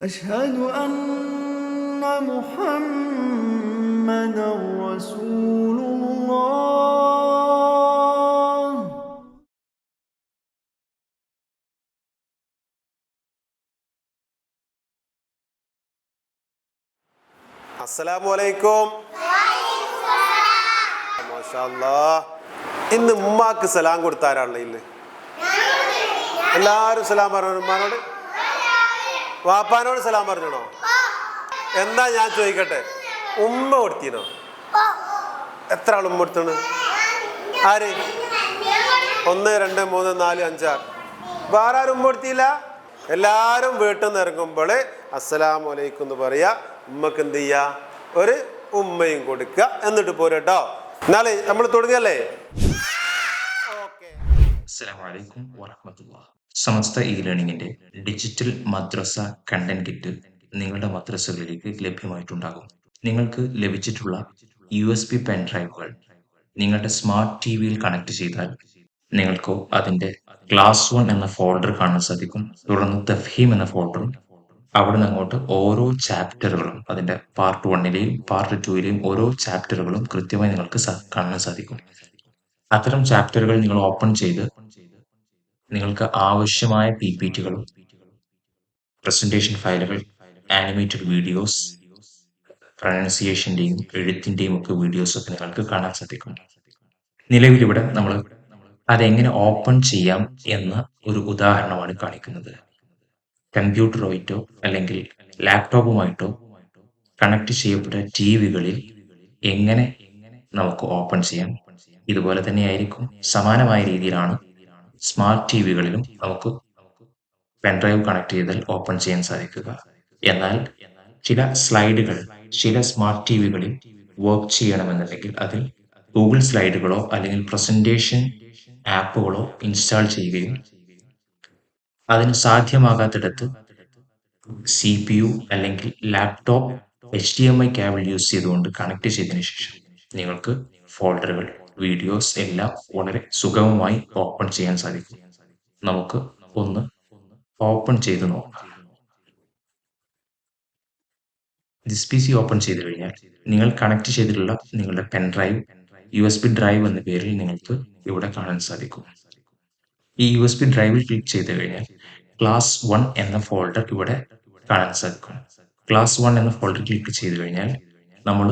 أشهد أن محمدا رسول الله. അസ്സലാമു അലൈക്കും. മാഷാ അല്ലാഹ്. ഇന്ന് ഉമ്മാക്ക് സലാം കൊടുത്താരാണല്ലോ ഇന്ന് എല്ലാവരും സലാം പറഞ്ഞു. ഉമ്മാനോട് വാപ്പാനോട് സലാം പറഞ്ഞോ? എന്താ ഞാൻ ചോദിക്കട്ടെ, ഉമ്മ കൊടുത്തീനോ? എത്ര ആൾ ഉമ്മ കൊടുത്താണ്? ആര്? 1 2 3 4 5 6. വേറെ ആരും ഉമ്മ കൊടുത്തില്ല. എല്ലാവരും വീട്ടിൽ നിന്ന് ഇറങ്ങുമ്പോൾ അസ്സലാമു അലൈക്കും എന്ന് പറയാ. ഉമ്മക്ക് എന്ത് ചെയ്യാ? ഒരു ഉമ്മയും കൊടുക്കുക. എന്നിട്ട് പോരട്ടോ. എന്നാലേ നമ്മൾ തുടങ്ങല്ലേ? അസ്സലാമു അലൈക്കും വറഹ്മത്തുള്ളാഹി. സമസ്ത ഇ ലേണിംഗിന്റെ ഡിജിറ്റൽ മദ്രസ കണ്ടന്റ് കിറ്റ് നിങ്ങളുടെ മദ്രസകളിലേക്ക് ലഭ്യമായിട്ടുണ്ടാകും. നിങ്ങൾക്ക് ലഭിച്ചിട്ടുള്ള USB പെൻ ഡ്രൈവുകൾ നിങ്ങളുടെ സ്മാർട്ട് ടിവിയിൽ കണക്ട് ചെയ്താൽ നിങ്ങൾക്ക് അതിന്റെ ക്ലാസ് 1 എന്ന ഫോൾഡർ കാണാൻ സാധിക്കും. തുടർന്ന് തഫ്ഹീം എന്ന ഫോൾഡറും അവിടുന്ന് അങ്ങോട്ട് ഓരോ ചാപ്റ്ററുകളും അതിന്റെ പാർട്ട് 1ലെയും പാർട്ട് 2ലെയും ഓരോ ചാപ്റ്ററുകളും കൃത്യമായി നിങ്ങൾക്ക് കാണാൻ സാധിക്കും. അത്തരം ചാപ്റ്ററുകൾ നിങ്ങൾ ഓപ്പൺ ചെയ്ത് നിങ്ങൾക്ക് ആവശ്യമായ PPTകളും പ്രസന്റേഷൻ ഫയലുകൾ, ആനിമേറ്റഡ് വീഡിയോസ്, പ്രൊനൗൺസിയേഷന്റെയും എഴുത്തിന്റെയും ഒക്കെ വീഡിയോസ് ഒക്കെ നിങ്ങൾക്ക് കാണാൻ സാധിക്കും. നിലവിലിവിടെ നമ്മൾ അതെങ്ങനെ ഓപ്പൺ ചെയ്യാം എന്ന ഒരു ഉദാഹരണമാണ് കാണിക്കുന്നത്. കമ്പ്യൂട്ടറുമായിട്ടോ അല്ലെങ്കിൽ ലാപ്ടോപ്പുമായിട്ടോ കണക്ട് ചെയ്യപ്പെട്ട ടിവികളിൽ എങ്ങനെ നമുക്ക് ഓപ്പൺ ചെയ്യാം, ഇതുപോലെ തന്നെയായിരിക്കും സമാനമായ രീതിയിലാണ് സ്മാർട്ട് ടിവികളിലും നമുക്ക് പെൻഡ്രൈവ് കണക്ട് ചെയ്താൽ ഓപ്പൺ ചെയ്യാൻ സാധിക്കുക. എന്നാൽ ചില സ്ലൈഡുകൾ ചില സ്മാർട്ട് ടിവികളിൽ വർക്ക് ചെയ്യണമെന്നുണ്ടെങ്കിൽ അതിൽ ഗൂഗിൾ സ്ലൈഡുകളോ അല്ലെങ്കിൽ പ്രസന്റേഷൻ ആപ്പുകളോ ഇൻസ്റ്റാൾ ചെയ്യുകയും അതിന് സാധ്യമാകാത്തിടത്ത് CPU അല്ലെങ്കിൽ ലാപ്ടോപ്പ് HDMI കേബിൾ യൂസ് ചെയ്തുകൊണ്ട് കണക്ട് ചെയ്തതിനു ശേഷം നിങ്ങൾക്ക് ഫോൾഡറുകൾ, വീഡിയോസ് എല്ലാം വളരെ സുഗമമായി ഓപ്പൺ ചെയ്യാൻ സാധിക്കും. നമുക്ക് ഒന്ന് ഓപ്പൺ ചെയ്ത് നോക്കാം. ദിസ് PC ഓപ്പൺ ചെയ്ത് കഴിഞ്ഞാൽ നിങ്ങൾ കണക്ട് ചെയ്തിട്ടുള്ള നിങ്ങളുടെ പെൻ ഡ്രൈവ് USB ഡ്രൈവ് എന്ന പേരിൽ നിങ്ങൾക്ക് ഇവിടെ കാണാൻ സാധിക്കും. ഈ USB ഡ്രൈവിൽ ക്ലിക്ക് ചെയ്ത് കഴിഞ്ഞാൽ ക്ലാസ് 1 എന്ന ഫോൾഡർ ഇവിടെ കാണാൻ സാധിക്കും. ക്ലാസ് 1 എന്ന ഫോൾഡർ ക്ലിക്ക് ചെയ്ത് കഴിഞ്ഞാൽ നമ്മൾ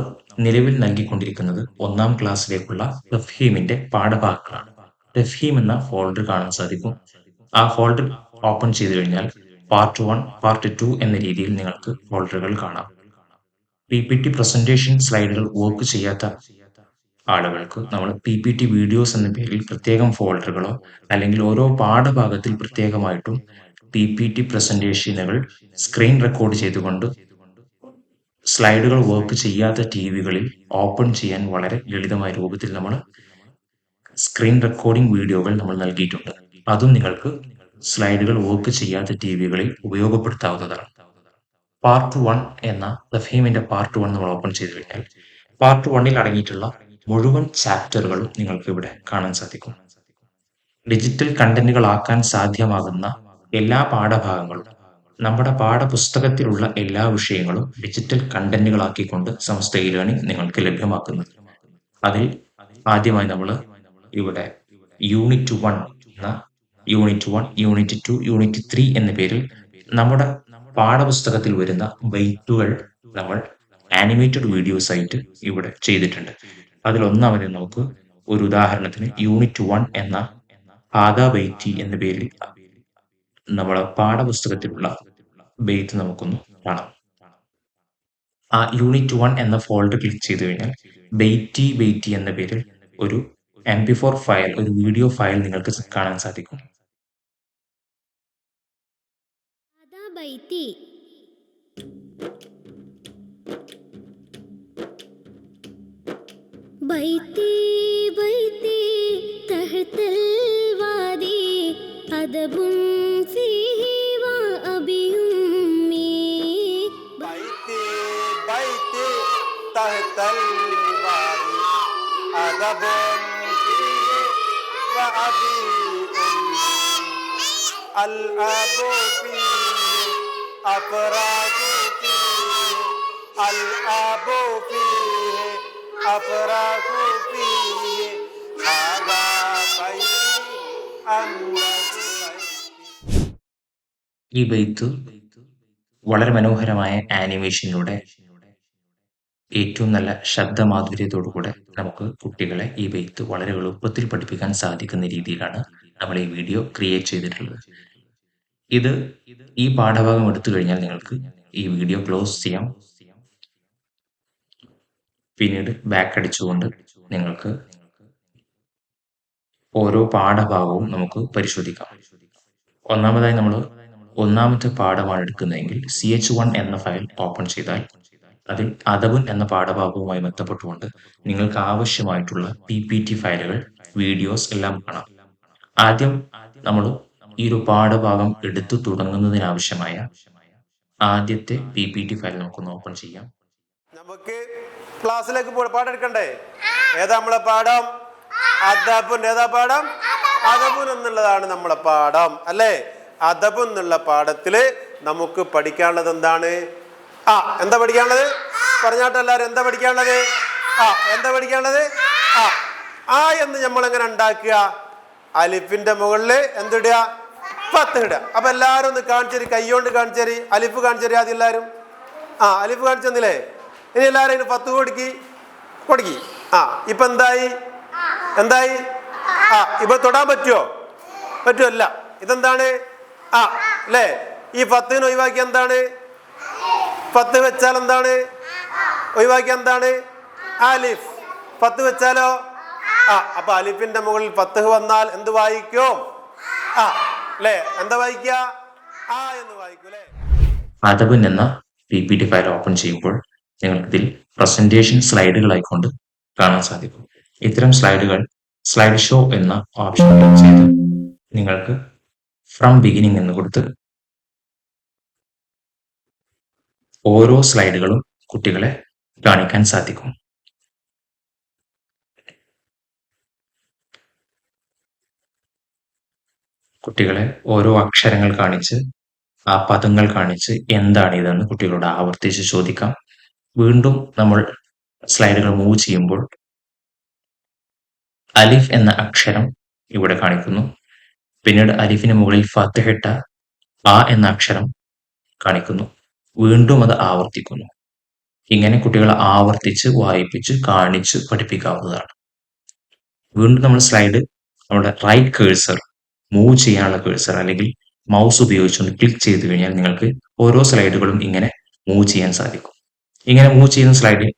നിലവിൽ നൽകിക്കൊണ്ടിരിക്കുന്നത് 1ാം ക്ലാസ്സിലേക്കുള്ള തഫ്ഹീമിന്റെ പാഠഭാഗങ്ങളാണ്. തഫ്ഹീം എന്ന ഫോൾഡർ കാണാൻ സാധിക്കും. ആ ഫോൾഡർ ഓപ്പൺ ചെയ്ത് കഴിഞ്ഞാൽ പാർട്ട് 1, പാർട്ട് 2 എന്ന രീതിയിൽ നിങ്ങൾക്ക് ഫോൾഡറുകൾ കാണാം. PPT പ്രസന്റേഷൻ സ്ലൈഡുകൾ വർക്ക് ചെയ്യാത്ത ആളുകൾക്ക് നമ്മൾ PPT വീഡിയോസ് എന്ന പേരിൽ പ്രത്യേകം ഫോൾഡറുകളോ അല്ലെങ്കിൽ ഓരോ പാഠഭാഗത്തിൽ പ്രത്യേകമായിട്ടും PPT പ്രസന്റേഷനുകൾ സ്ക്രീൻ റെക്കോർഡ് ചെയ്തുകൊണ്ട് സ്ലൈഡുകൾ വർക്ക് ചെയ്യാത്ത ടിവികളിൽ ഓപ്പൺ ചെയ്യാൻ വളരെ ലളിതമായ രൂപത്തിൽ നമ്മൾ സ്ക്രീൻ റെക്കോർഡിംഗ് വീഡിയോകൾ നമ്മൾ നൽകിയിട്ടുണ്ട്. അതും നിങ്ങൾക്ക് സ്ലൈഡുകൾ വർക്ക് ചെയ്യാത്ത ടിവികളിൽ ഉപയോഗപ്പെടുത്താവുന്നതാണ്. പാർട്ട് 1 എന്ന തഫ്ഹീമിന്റെ പാർട്ട് 1 നമ്മൾ ഓപ്പൺ ചെയ്ത് കഴിഞ്ഞാൽ പാർട്ട് 1ൽ അടങ്ങിയിട്ടുള്ള മുഴുവൻ ചാപ്റ്ററുകളും നിങ്ങൾക്ക് ഇവിടെ കാണാൻ സാധിക്കും. ഡിജിറ്റൽ കണ്ടന്റുകളാക്കാൻ സാധ്യമാകുന്ന എല്ലാ പാഠഭാഗങ്ങളും നമ്മുടെ പാഠപുസ്തകത്തിലുള്ള എല്ലാ വിഷയങ്ങളും ഡിജിറ്റൽ കണ്ടന്റുകളാക്കിക്കൊണ്ട് സമസ്ത ഇ ലേണിംഗ് നിങ്ങൾക്ക് ലഭ്യമാക്കുന്നത്. അതിൽ ആദ്യമായി നമ്മൾ ഇവിടെ യൂണിറ്റ് 1 എന്ന യൂണിറ്റ് 1, യൂണിറ്റ് 2, യൂണിറ്റ് 3 എന്ന പേരിൽ നമ്മുടെ പാഠപുസ്തകത്തിൽ വരുന്ന ബൈറ്റുകൾ നമ്മൾ ആനിമേറ്റഡ് വീഡിയോസ് ആയിട്ട് ഇവിടെ ചെയ്തിട്ടുണ്ട്. അതിൽ ഒന്നാമത് നമുക്ക് ഒരു ഉദാഹരണത്തിന് യൂണിറ്റ് 1 എന്ന ആദാ ബൈറ്റി എന്ന പേരിൽ നമ്മളെ പാഠപുസ്തകത്തിലുള്ള ബെയ്ത്ത് നമുക്കൊന്ന് കാണാം. ആ യൂണിറ്റ് 1 എന്ന ഫോൾഡർ ക്ലിക്ക് ചെയ്ത് കഴിഞ്ഞാൽ ബെയ്റ്റി എന്ന പേരിൽ ഒരു MP4 ഫയൽ, ഒരു വീഡിയോ ഫയൽ നിങ്ങൾക്ക് കാണാൻ സാധിക്കും. بيتي بيتي تحت الوادي أدب فيه وأبي أمي. ബൈത്തി ബൈത്തി തഹ്തൽ വാദി അദബുൻ ഫീഹി വഅബി ഉമ്മി. അൽ അബു ഫീഹി അഫ്റാഖു ഫീഹി അൽ അബു ഫീഹി അഫ്റാഖു ഫീഹി ഹാദാ ബൈതി അൻദതു ബൈതി. ഈ ബൈത്ത് വളരെ മനോഹരമായ ആനിമേഷനിലൂടെ ഏറ്റവും നല്ല ശബ്ദമാധുര്യത്തോടുകൂടെ നമുക്ക് കുട്ടികളെ ഈ ബൈത്ത് വളരെ എളുപ്പത്തിൽ പഠിപ്പിക്കാൻ സാധിക്കുന്ന രീതിയിലാണ് നമ്മൾ ഈ വീഡിയോ ക്രിയേറ്റ് ചെയ്തിട്ടുള്ളത്. ഇത് ഈ പാഠഭാഗം എടുത്തു കഴിഞ്ഞാൽ നിങ്ങൾക്ക് ഈ വീഡിയോ ക്ലോസ് ചെയ്യാം. പിന്നീട് ബാക്ക് അടിച്ചുകൊണ്ട് നിങ്ങൾക്ക് ഓരോ പാഠഭാഗവും നമുക്ക് പരിശോധിക്കാം. ഒന്നാമതായി നമ്മൾ ഒന്നാമത്തെ പാഠമാണ് എടുക്കുന്നതെങ്കിൽ CH1 എന്ന ഫയൽ ഓപ്പൺ ചെയ്താൽ അതിൽ അദബുൻ എന്ന പാഠഭാഗവുമായി ബന്ധപ്പെട്ടുകൊണ്ട് നിങ്ങൾക്ക് ആവശ്യമായിട്ടുള്ള PPT ഫയലുകൾ, വീഡിയോസ് എല്ലാം കാണാം. ആദ്യം നമ്മൾ ഈ ഒരു പാഠഭാഗം എടുത്തു തുടങ്ങുന്നതിനാവശ്യമായ ആദ്യത്തെ PPT ഫയൽ നമുക്കൊന്ന് ഓപ്പൺ ചെയ്യാം. നമുക്ക് ക്ലാസ്സിലേക്ക് പാഠം എടുക്കണ്ടേ? ഏതാ നമ്മളെ പാഠം? അദബുൻ. ഏതാ പാഠം? അദബുൻ എന്നുള്ളതാണ് നമ്മളെ പാഠം അല്ലേ? അദബുൻ എന്നുള്ള പാഠത്തില് നമുക്ക് പഠിക്കാനുള്ളത് എന്താണ്? എന്താ പഠിക്കാനുള്ളത്? പറഞ്ഞാട്ടെ എല്ലാവരും, എന്താ പഠിക്കാനുള്ളത്? എന്താ പഠിക്കാനുള്ളത്? എന്ന് നമ്മൾ എങ്ങനെ ഉണ്ടാക്കുക? അലിഫിന്റെ മുകളില് എന്തിടുക? ഫത്ത് ഇടുക. അപ്പൊ എല്ലാരും ഒന്ന് കാണിച്ചേരി, കൈകൊണ്ട് കാണിച്ചേരി, അലിഫ് കാണിച്ചേരി. ആദ്യം എല്ലാരും അലിഫ് കാണിച്ചു തന്നില്ലേ? ഇനി എല്ലാരും അതിന് ഫത്ത് കൊടുക്കി. ഇപ്പൊ എന്തായി? ഇപ്പൊ തൊടാൻ പറ്റുമോ? പറ്റുമല്ല. ഇതെന്താണ്? അല്ലേ? ഈ ഫത്തിന് ഒഴിവാക്കി എന്താണ്? ഫത്ത് വെച്ചാൽ എന്താണ്? ഒഴിവാക്കി എന്താണ്? അലിഫ്. ഫത്ത് വെച്ചാലോ? അപ്പൊ അലിഫിന്റെ മുകളിൽ ഫത്ത് വന്നാൽ എന്ത് വായിക്കും? അല്ലേ? എന്താ വായിക്കുക? എന്ന് വായിക്കും അല്ലേ? അദബുൻ എന്ന PPT ഫയൽ ഓപ്പൺ ചെയ്യുമ്പോൾ നിങ്ങൾക്ക് ഇതിൽ പ്രസന്റേഷൻ സ്ലൈഡുകളായിക്കൊണ്ട് കാണാൻ സാധിക്കും. ഇത്തരം സ്ലൈഡുകൾ സ്ലൈഡ് ഷോ എന്ന ഓപ്ഷൻ ക്ലിക്ക് ചെയ്ത് നിങ്ങൾക്ക് ഫ്രം ബിഗിനിങ് എന്ന് കൊടുത്ത് ഓരോ സ്ലൈഡുകളും കുട്ടികളെ കാണിക്കാൻ സാധിക്കും. കുട്ടികളെ ഓരോ അക്ഷരങ്ങൾ കാണിച്ച്, ആ പദങ്ങൾ കാണിച്ച് എന്താണ് ഇതെന്ന് കുട്ടികളോട് ആവർത്തിച്ച് ചോദിക്കാം. വീണ്ടും നമ്മൾ സ്ലൈഡുകൾ മൂവ് ചെയ്യുമ്പോൾ അലിഫ് എന്ന അക്ഷരം ഇവിടെ കാണിക്കുന്നു. പിന്നീട് അലിഫിന് മുകളിൽ ഫത്തഹിട്ട എന്ന അക്ഷരം കാണിക്കുന്നു. വീണ്ടും അത് ആവർത്തിക്കുന്നു. ഇങ്ങനെ കുട്ടികളെ ആവർത്തിച്ച് വായിപ്പിച്ച് കാണിച്ച് പഠിപ്പിക്കാവുന്നതാണ്. വീണ്ടും നമ്മൾ സ്ലൈഡ് നമ്മുടെ റൈറ്റ് കേഴ്സർ, മൂവ് ചെയ്യാനുള്ള കേഴ്സർ അല്ലെങ്കിൽ മൗസ് ഉപയോഗിച്ചുകൊണ്ട് ക്ലിക്ക് ചെയ്ത് കഴിഞ്ഞാൽ നിങ്ങൾക്ക് ഓരോ സ്ലൈഡുകളും ഇങ്ങനെ മൂവ് ചെയ്യാൻ സാധിക്കും. ഇങ്ങനെ മൂവ് ചെയ്യുന്ന സ്ലൈഡിൽ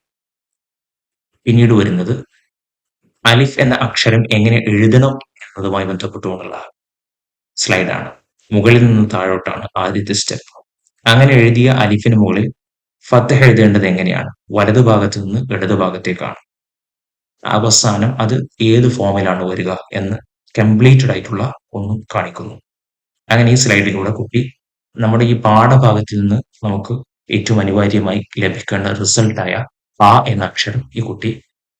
പിന്നീട് വരുന്നത് അലിഫ് എന്ന അക്ഷരം എങ്ങനെ എഴുതണം എന്നതുമായി ബന്ധപ്പെട്ടുകൊണ്ടുള്ള സ്ലൈഡാണ്. മുകളിൽ നിന്ന് താഴോട്ടാണ് ആദ്യത്തെ സ്റ്റെപ്പ്. അങ്ങനെ എഴുതിയ അലിഫിന് മുകളിൽ ഫത്തഹ് എഴുതേണ്ടത് എങ്ങനെയാണ്? വലതു ഭാഗത്ത് നിന്ന് ഇടതു ഭാഗത്തേക്കാണ്. അവസാനം അത് ഏത് ഫോമിലാണ് വരിക എന്ന് കംപ്ലീറ്റഡ് ആയിട്ടുള്ള ഒന്ന് കാണിക്കുന്നു. അങ്ങനെ ഈ സ്ലൈഡിലൂടെ കുട്ടി നമ്മുടെ ഈ പാഠഭാഗത്തിൽ നിന്ന് നമുക്ക് ഏറ്റവും അനിവാര്യമായി ലഭിക്കേണ്ട റിസൾട്ടായ എന്ന അക്ഷരം ഈ കുട്ടി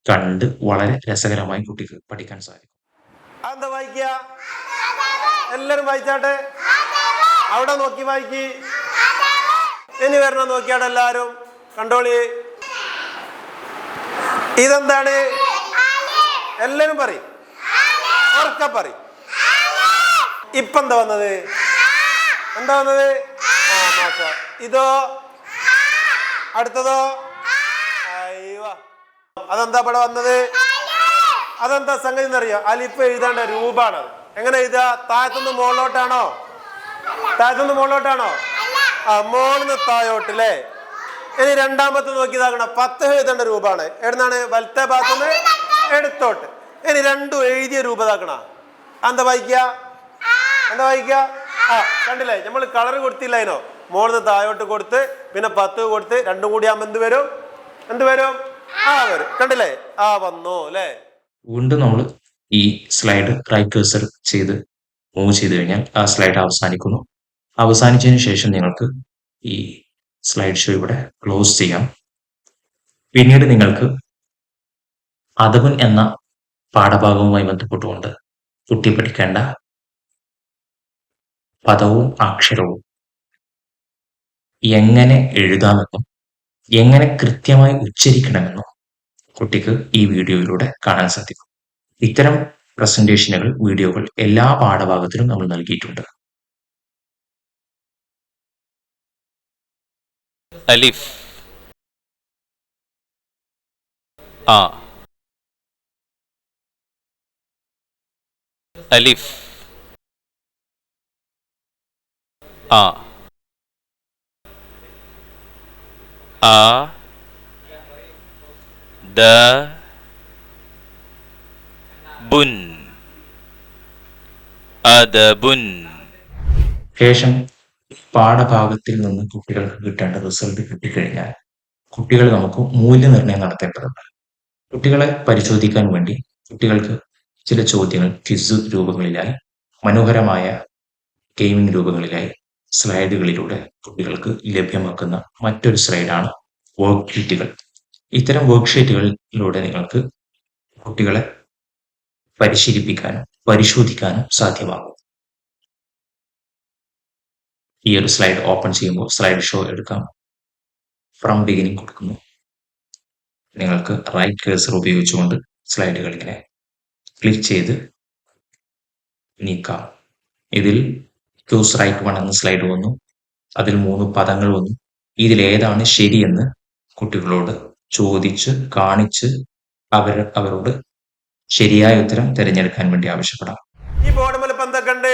കണ്ട് വളരെ രസകരമായി കുട്ടിക്ക് പഠിക്കാൻ സാധിക്കും. എന്താ വായിക്കുക? എല്ലാരും വായിച്ചാട്ടെ. അവിടെ നോക്കി വായിക്കി. ഇനി വരണം നോക്കിയാട്ടെ എല്ലാരും. കണ്ടോളി. ഇതെന്താണ്? എല്ലാരും പറയും, ഉറക്കെ പറയും. ഇപ്പൊ എന്താ വന്നത്? ഇതോ? അടുത്തതോ? അതെന്താ ഇവിടെ വന്നത്? അതെന്താ സംഗതി എന്നറിയോ? അലിഫ് എഴുതേണ്ട രൂപാണത്. എങ്ങനെ എഴുതുക? താഴത്തുനിന്ന് മുകളിലോട്ടാണോ? മോളിന്ന് താഴോട്ട് അല്ലേ? ഇനി രണ്ടാമത്തെ നോക്കിയതാകണം. ഫത്തഹ് എഴുതേണ്ട രൂപമാണ്. എവിടുന്നാണ്? വലത്തെ ഭാഗത്തുനിന്ന് എടുത്തോട്ട്. ഇനി രണ്ടും എഴുതിയ രൂപതാക്കണ. എന്താ വായിക്കുക? കണ്ടില്ലേ? നമ്മൾ കളർ കൊടുത്തില്ല അതിനോ? മോളിന്ന് താഴോട്ട് കൊടുത്ത് പിന്നെ ഫത്തഹ് കൊടുത്ത് രണ്ടും കൂടി ആകുമ്പോൾ എന്ത് വരും? വരും. കണ്ടില്ലേ? വന്നു അല്ലേ? വീണ്ടും നമ്മൾ ഈ സ്ലൈഡ് റൈറ്റ് കഴ്സർ ചെയ്ത് മൂവ് ചെയ്ത് കഴിഞ്ഞാൽ ആ സ്ലൈഡ് അവസാനിക്കുന്നു. അവസാനിച്ചതിന് ശേഷം നിങ്ങൾക്ക് ഈ സ്ലൈഡ് ഷോ ഇവിടെ ക്ലോസ് ചെയ്യാം. പിന്നീട് നിങ്ങൾക്ക് അദബുൻ എന്ന പാഠഭാഗവുമായി ബന്ധപ്പെട്ടുകൊണ്ട് കുട്ടി പഠിക്കേണ്ട പദവും അക്ഷരവും എങ്ങനെ എഴുതാമെന്നും എങ്ങനെ കൃത്യമായി ഉച്ചരിക്കണമെന്നും കുട്ടിക്ക് ഈ വീഡിയോയിലൂടെ കാണാൻ സാധിക്കും. ഇത്തരം പ്രസന്റേഷനുകൾ, വീഡിയോകൾ എല്ലാ പാഠഭാഗത്തിലും നമ്മൾ നൽകിയിട്ടുണ്ട്. അലിഫ്, ആ, അലിഫ്, ആ, ആ, ദ, ബുൻ, അദബുൻ. ശേഷം പാഠഭാഗത്തിൽ നിന്ന് കുട്ടികൾക്ക് കിട്ടേണ്ട റിസൾട്ട് കിട്ടിക്കഴിഞ്ഞാൽ കുട്ടികൾ നമുക്ക് മൂല്യനിർണ്ണയം നടത്തേണ്ടതുണ്ട്. കുട്ടികളെ പരിശോധിക്കാൻ വേണ്ടി കുട്ടികൾക്ക് ചില ചോദ്യങ്ങൾ ക്വിസ് രൂപങ്ങളിലായി, മനോഹരമായ ഗെയിമിംഗ് രൂപങ്ങളിലായി സ്ലൈഡുകളിലൂടെ കുട്ടികൾക്ക് ലഭ്യമാക്കുന്ന മറ്റൊരു സ്ലൈഡാണ് വർക്ക്ഷീറ്റുകൾ. ഇത്തരം വർക്ക്ഷീറ്റുകളിലൂടെ നിങ്ങൾക്ക് കുട്ടികളെ പരിശീലിപ്പിക്കാനും പരിശോധിക്കാനും സാധ്യമാകും. ഈ ഒരു സ്ലൈഡ് ഓപ്പൺ ചെയ്യുമ്പോൾ സ്ലൈഡ് ഷോ എടുക്കാം. ഫ്രം ബിഗിനിങ് കൊടുക്കുന്നു. നിങ്ങൾക്ക് റൈറ്റ് കേഴ്സർ ഉപയോഗിച്ചുകൊണ്ട് സ്ലൈഡുകൾ ഇങ്ങനെ ക്ലിക്ക് ചെയ്ത് നീക്കാം. ഇതിൽ ചൂസ് റൈറ്റ് വൺ എന്ന സ്ലൈഡ് വന്നു. അതിൽ 3 പദങ്ങൾ വന്നു. ഇതിലേതാണ് ശരിയെന്ന് കുട്ടികളോട് ചോദിച്ച് കാണിച്ച് അവരോട് ശരിയായ ഉത്തരം തിരഞ്ഞെടുക്കാൻ വേണ്ടി ആവശ്യപ്പെടാം. ഈ ബോർഡ് ഇപ്പൊ എന്തൊക്കെ ഉണ്ട്?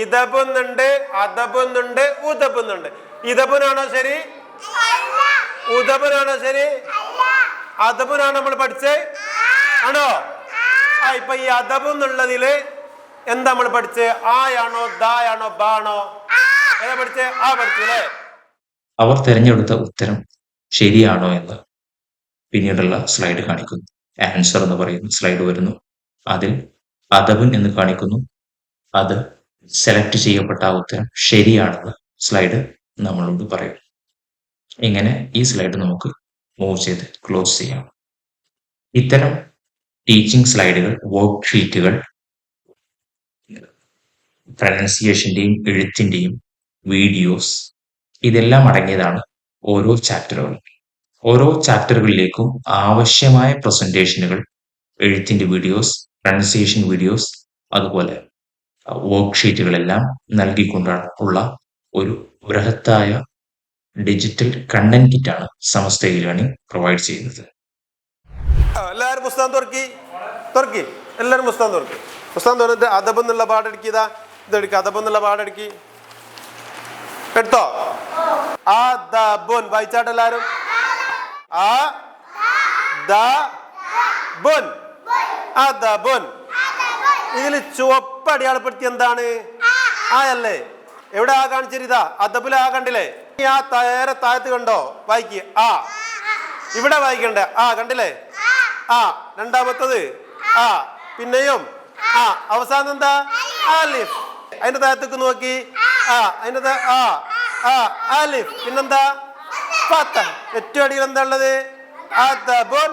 ഇതബുന്നുണ്ട്, അതബുന്നുണ്ട്, ഉദബുന്നുണ്ട്. ഇതബുനാണോ ശരി? ഉദബുനാണോ ശരി? അതബുനാണോ നമ്മൾ പഠിച്ചേ? ആണോ? ഇപ്പൊ ഈ അതബുന്നുള്ളതില് എന്താ നമ്മൾ പഠിച്ചേ? ആയാണോ, ദായാണോ, ബാണോ? ഏതാ പഠിച്ചേ? ആ പഠിച്ചു അല്ലേ? അവർ തിരഞ്ഞെടുത്ത ഉത്തരം ശരിയാണോ എന്ന് പിന്നീടുള്ള സ്ലൈഡ് കാണിക്കുന്നു. ആൻസർ എന്ന് പറയുന്ന സ്ലൈഡ് വരുന്നു. അതിൽ അദബുൻ എന്ന് കാണിക്കുന്നു. അത് സെലക്ട് ചെയ്യപ്പെട്ട ആ ഉത്തരം ശരിയാണെന്ന് സ്ലൈഡ് നമ്മളോട് പറയും. ഇങ്ങനെ ഈ സ്ലൈഡ് നമുക്ക് മൂവ് ചെയ്ത് ക്ലോസ് ചെയ്യാം. ഇത്തരം ടീച്ചിങ് സ്ലൈഡുകൾ, വർക്ക് ഷീറ്റുകൾ പ്രൊനൗൺസിയേഷന്റെയും എഴുത്തിന്റെയും വീഡിയോസ് ഇതെല്ലാം അടങ്ങിയതാണ് ഓരോ ചാപ്റ്ററുകളും. ഓരോ ചാപ്റ്ററുകളിലേക്കും ആവശ്യമായ പ്രസന്റേഷനുകൾ, എഴുത്തിന്റെ വീഡിയോസ്, പ്രൊനൗൺസിയേഷൻ വീഡിയോസ്, അതുപോലെ വർക്ക് ഷീറ്റുകളെല്ലാം നൽകിക്കൊണ്ടാണ് ഉള്ള ഒരു ബൃഹത്തായ ഡിജിറ്റൽ കണ്ടന്റ് കിറ്റാണ് സമസ്ത ലേണിംഗ് പ്രൊവൈഡ് ചെയ്യുന്നത്. എല്ലാവരും പുസ്തകം തുറക്കി എല്ലാവരും പുസ്തകം തുറക്കി. പുസ്തകം തുറന്നിട്ട് അദബ് എന്നുള്ള പാടെടുക്കിയതാ, ഇതെടുക്കുക. അദബ് എന്നുള്ള പാടെടുക്കി എടുത്തോ? അദബുൻ വായിച്ചാട്ട് എല്ലാരും. അദബുൻ, അദബുൻ. ഇതിൽ ചുവപ്പ് അടയാളപ്പെടുത്തി എന്താണ്? ആയല്ലേ? എവിടെ ആ കാണിച്ചിരിതാ? അദബില് ആ കണ്ടില്ലേ? ആ തയ്യാറെ താഴത്ത് കണ്ടോ? വായിക്ക്. ആ ഇവിടെ വായിക്കണ്ടേ? ആ കണ്ടില്ലേ? ആ രണ്ടാമത്തത് ആ, പിന്നെയും ആ, അവസാനം എന്താ? അലിഫ്. അതിന്റെ താഴത്തേക്ക് നോക്കി. ആ അതിന്റെ അലിഫ്. പിന്നെന്താ? ഫത്ത. ഏറ്റവും അടിയിൽ എന്താ ഉള്ളത്? അദബുൻ,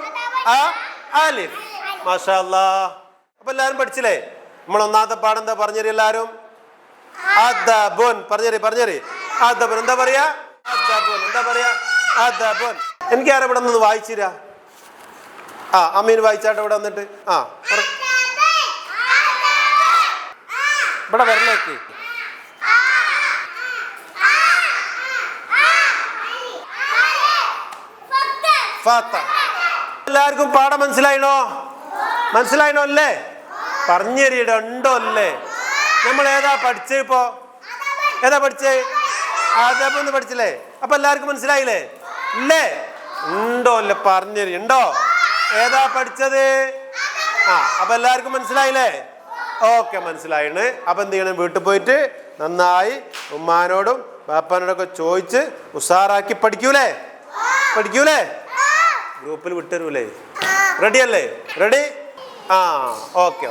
അലിഫ്. മാഷാ അല്ലാഹ്. അപ്പൊ എല്ലാരും പഠിച്ചില്ലേ? നമ്മൾ ഒന്നാമത്തെ പാഠം എന്താ പറഞ്ഞേരി? എല്ലാരും അദബുൻ പറഞ്ഞേരി. അദബുൻ എന്താ പറയാ? അദബുൻ എന്താ പറയാ? അദബുൻ. എനിക്ക് ആരാ ഇവിടെ നിന്ന് വായിച്ചിരാ? ആ അമ്മീൻ വായിച്ചാട്ടെ ഇവിടെ വന്നിട്ട്. ആ ഇവിടെ വരലേക്ക്. എല്ലാവർക്കും പാഠം മനസ്സിലായിനോ അല്ലേ? പറഞ്ഞേരിയുടെ ഉണ്ടോ അല്ലേ? നമ്മൾ ഏതാ പഠിച്ചേ? ഇപ്പോ ഏതാ പഠിച്ചേ? അതപ്പൊന്ന് പഠിച്ചില്ലേ? അപ്പൊ എല്ലാവർക്കും മനസ്സിലായില്ലേ? ഇല്ലേ? ഉണ്ടോ അല്ലേ? പറഞ്ഞേരി ഉണ്ടോ? ഏതാ പഠിച്ചത്? ആ അപ്പൊ എല്ലാവർക്കും മനസ്സിലായില്ലേ? ഓക്കെ, മനസ്സിലായിണ്. അപ്പൊ എന്ത് ചെയ്യണം? വീട്ടിൽ പോയിട്ട് നന്നായി ഉമ്മാനോടും ബാപ്പാനോടൊക്കെ ചോദിച്ച് ഉഷാറാക്കി പഠിക്കൂലേ? ഗ്രൂപ്പിൽ വിട്ടരൂലേ? റെഡി അല്ലേ? റെഡി? ആ ഓക്കെ.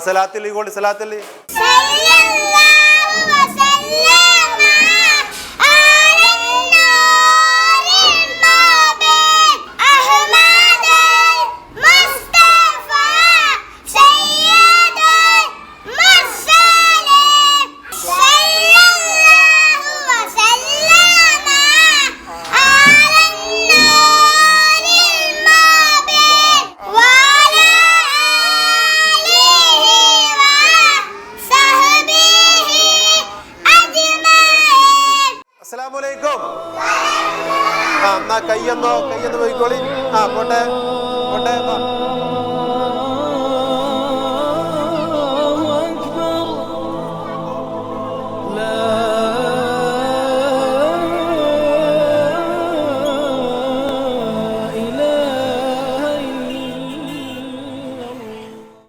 സലാത്തിൽ കൊണ്ട് സലാത്തിൽ എന്നാ കയ്യൊന്ന് പോയിക്കോളി. ആ പോട്ടെ പോട്ടെ.